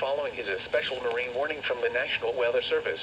following is a special marine warning from the National Weather Service.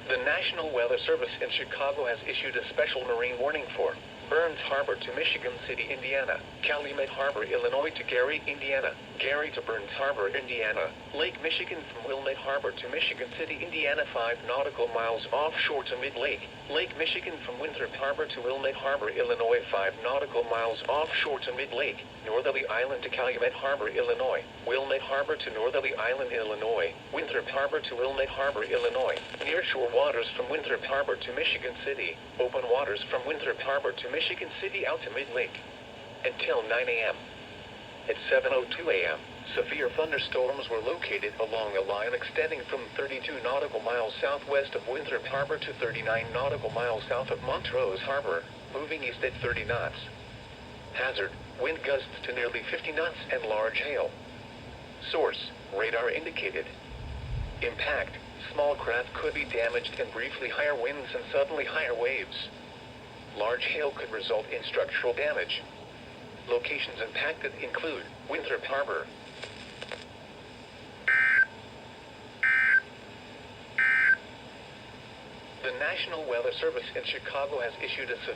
The National Weather Service in Chicago has issued a special marine warning for Burns Harbor to Michigan City, Indiana, Calumet Harbor, Illinois to Gary, Indiana, Gary to Burns Harbor, Indiana, Lake Michigan from Wilmette Harbor to Michigan City, Indiana 5 nautical miles offshore to Mid-Lake, Lake Michigan from Winthrop Harbor to Wilmette Harbor, Illinois 5 nautical miles offshore to Mid-Lake, Northerly Island to Calumet Harbor, Illinois, Wilmette Harbor to Northerly Island, Illinois, Winthrop Harbor to Wilmette Harbor, Illinois, nearshore waters from Winthrop Harbor to Michigan City, open waters from Winthrop Harbor to Michigan City out to Mid-Lake. Until 9 a.m. At 7:02 a.m., severe thunderstorms were located along a line extending from 32 nautical miles southwest of Winthrop Harbor to 39 nautical miles south of Montrose Harbor, moving east at 30 knots. Hazard, wind gusts to nearly 50 knots and large hail. Source, radar indicated. Impact, small craft could be damaged and briefly higher winds and suddenly higher waves. Large hail could result in structural damage. Locations impacted include Winthrop Harbor. The National Weather Service in Chicago has issued a severe